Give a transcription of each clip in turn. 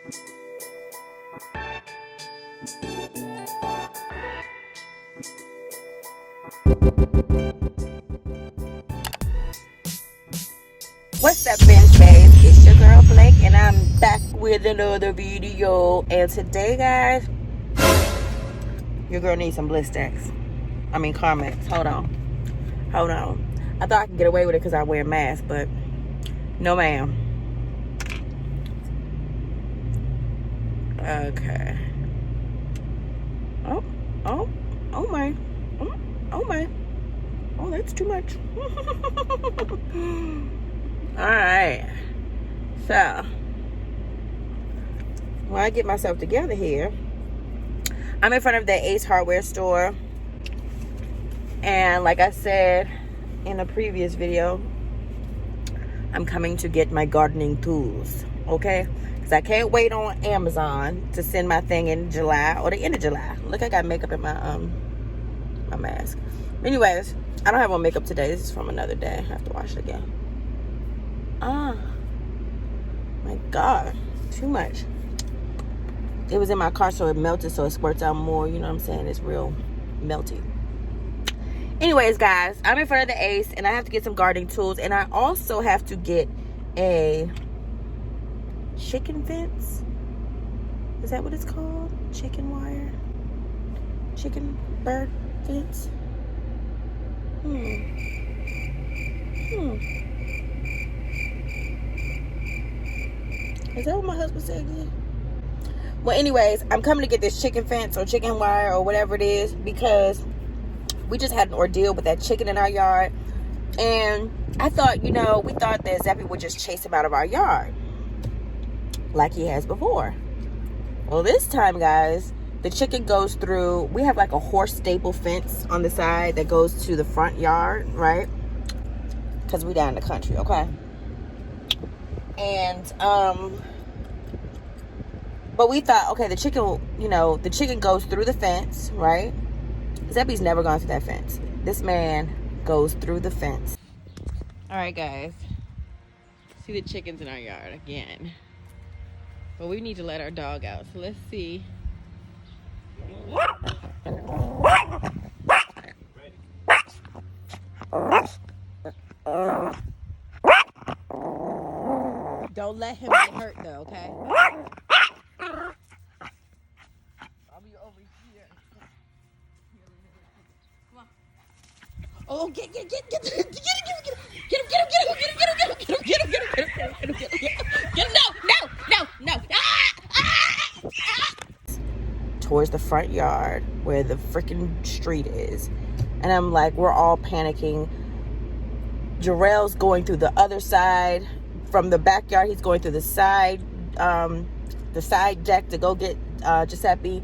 What's up, Binge Baes? It's your girl Blake, and I'm back with another video. And today, guys, your girl needs some bliss stacks. I mean, Carmex. Hold on. I thought I could get away with it because I wear a mask, but no, ma'am. Okay. Oh my. Oh, that's too much. All right. So, while I get myself together here, I'm in front of the Ace Hardware store. And like I said in a previous video, I'm coming to get my gardening tools, okay? Because I can't wait on Amazon to send my thing in July or the end of July. Look, I got makeup in my my mask. Anyways, I don't have on makeup today. This is from another day. I have to wash it again. My God, too much. It was in my car, so it melted, so it squirts out more. You know what I'm saying? It's real melty. Anyways, guys, I'm in front of the Ace, and I have to get some gardening tools, and I also have to get a chicken fence. Is that what it's called? Chicken wire? Chicken bird fence? Is that what my husband said again? Well, anyways, I'm coming to get this chicken fence or chicken wire or whatever it is because we just had an ordeal with that chicken in our yard. And I thought, we thought that Zappy would just chase him out of our yard like he has before. Well, this time, guys, the chicken goes through, we have like a horse stable fence on the side that goes to the front yard, right? Because we down in the country, okay? And, but we thought, okay, the chicken goes through the fence, right? Zappy's never gone through that fence. This man goes through the fence. All right, guys. See the chickens in our yard again. But we need to let our dog out. So let's see. Don't let him get hurt, though, okay? I'll be over here. Come on. Oh, get him. No. Towards the front yard where the freaking street is. And I'm like, we're all panicking. Jarrell's going through the other side. From the backyard, he's going through the side deck to go get Giuseppe.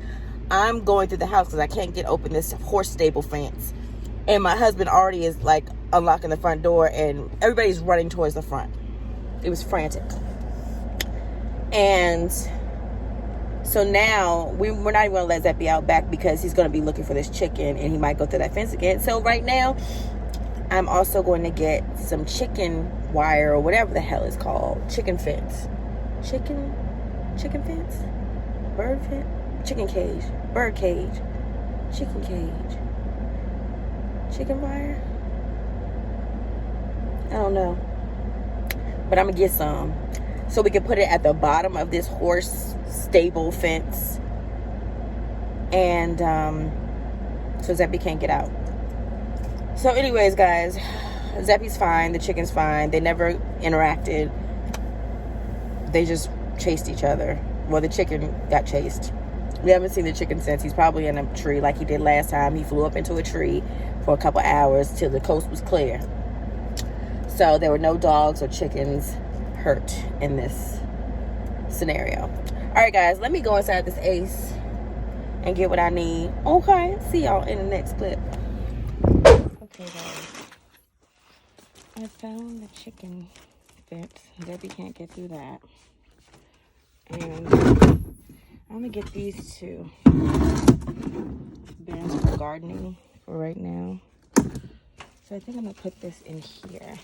I'm going through the house because I can't get open this horse stable fence. And my husband already is like unlocking the front door and everybody's running towards the front. It was frantic. And so now we're not even going to let Zappy out back because he's going to be looking for this chicken and he might go through that fence again. So right now, I'm also going to get some chicken wire or whatever the hell it's called. Chicken fence. Chicken fence? Bird fence? Chicken cage. Bird cage. Chicken cage. Chicken wire? I don't know. But I'm going to get some. So we can put it at the bottom of this horse stable fence. And so Zappy can't get out. So anyways, guys, Zappy's fine. The chicken's fine. They never interacted. They just chased each other. Well, the chicken got chased. We haven't seen the chicken since. He's probably in a tree like he did last time. He flew up into a tree for a couple hours till the coast was clear. So there were no dogs or chickens hurt in this scenario. All right, guys, let me go inside this Ace and get what I need. Okay, see y'all in the next clip. Okay, guys, I found the chicken fence. Debbie can't get through that. And I'm gonna get these two bins for gardening for right now. So I think I'm gonna put this in here.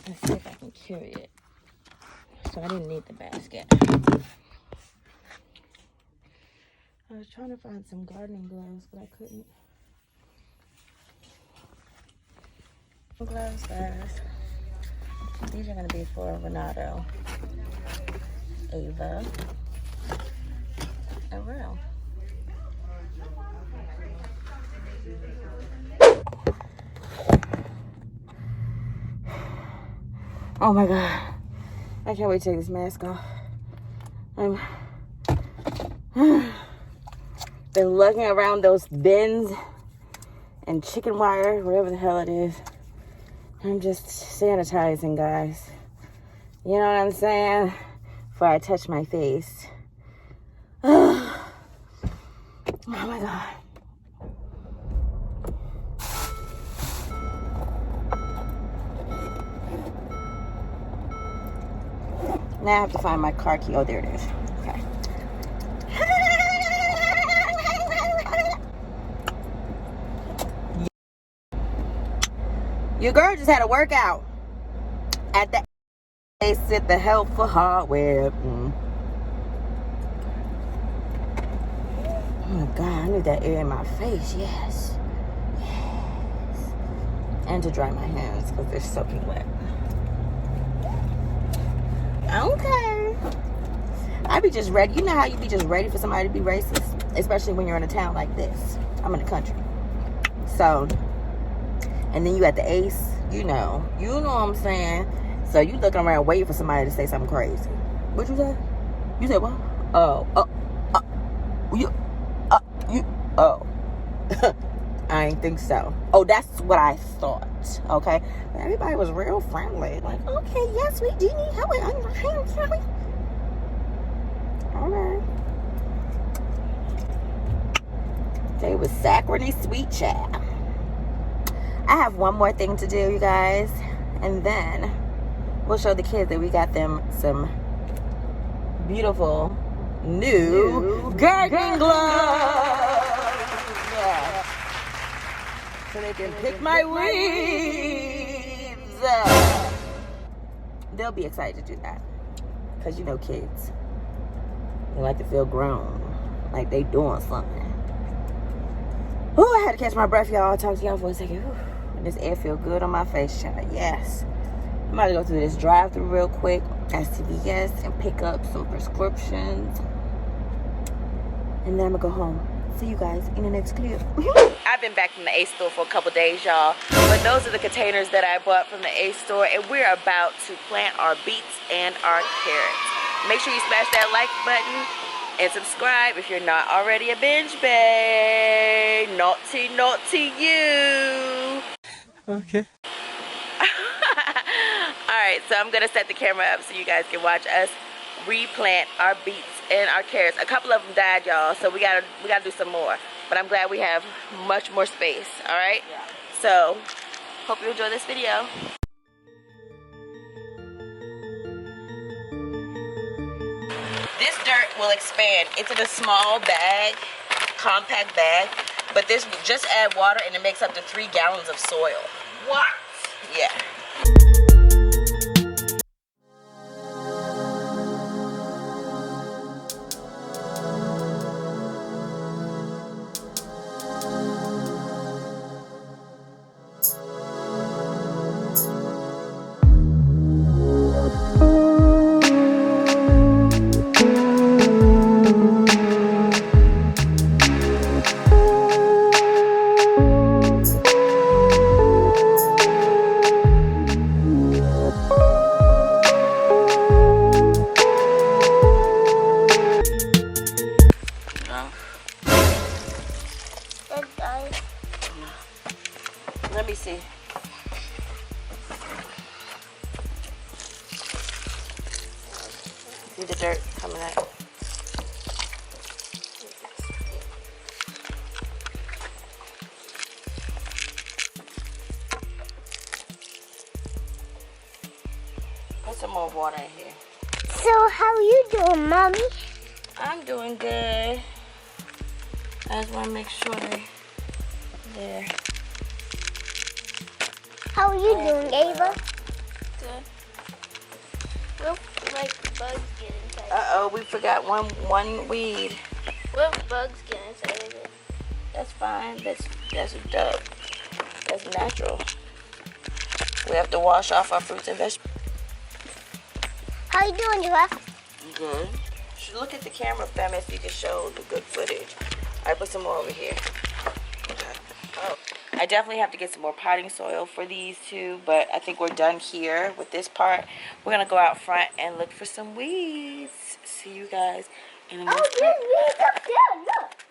Let's see if I can carry it. so I didn't need the basket. I was trying to find some gardening gloves, but I couldn't. Gloves, guys. These are going to be for Renato, Ava, and Real. Oh my God. I can't wait to take this mask off. I'm been lugging around those bins and chicken wire, whatever the hell it is. I'm just sanitizing, guys. You know what I'm saying? Before I touch my face. Oh my God. Now I have to find my car key. Oh, there it is. Okay. Your girl just had a workout at the Ace at the Health for Hardware. Oh my God, I need that air in my face. Yes. Yes. And to dry my hands because they're soaking wet. Okay. I be just ready. You know how you be just ready for somebody to be racist? Especially when you're in a town like this. I'm in the country. So, and then you at the Ace, you know what I'm saying? So you looking around waiting for somebody to say something crazy. What you say? You said what? I ain't think so. Oh, that's what I thought. Okay. But everybody was real friendly. Like, okay, yes, we do need help. Alright. They was saccharine sweet child. I have one more thing to do, you guys. And then we'll show the kids that we got them some beautiful new gardening gloves. Yeah. So they can pick my weeds. They'll be excited to do that. Because you know kids. They like to feel grown. Like they doing something. Ooh, I had to catch my breath, y'all. I'll talk to y'all for a second. Ooh, this air feel good on my face, child. Yes. I'm about to go through this drive-thru real quick at CVS and pick up some prescriptions. And then I'm going to go home. See you guys in the next clip. I've been back from the Ace store for a couple days, y'all. But those are the containers that I bought from the Ace store. And we're about to plant our beets and our carrots. Make sure you smash that like button and subscribe if you're not already a Binge Bae. Naughty, naughty you. Okay. Alright, so I'm going to set the camera up so you guys can watch us replant our beets and our carrots. A couple of them died, y'all, so we gotta do some more. But I'm glad we have much more space, alright? Yeah. So, hope you enjoy this video. This dirt will expand. It's in a small bag, compact bag, but this will just add water and it makes up to 3 gallons of soil. What? Yeah. Let me see. See the dirt coming out. Put some more water in here. So how you doing, Mommy? I'm doing good. I just want to make sure they're there. How are you doing, Ava? Good. Well, like bugs get inside? Uh-oh, we forgot one weed. What if bugs get inside of it? That's fine. That's natural. We have to wash off our fruits and vegetables. How you doing, Giraffe? Good. Should look at the camera, fam, so you can show the good footage. I put some more over here. Okay. Oh, I definitely have to get some more potting soil for these two, but I think we're done here with this part. We're gonna go out front and look for some weeds. See you guys in a minute. Oh, there's weeds up there. Look.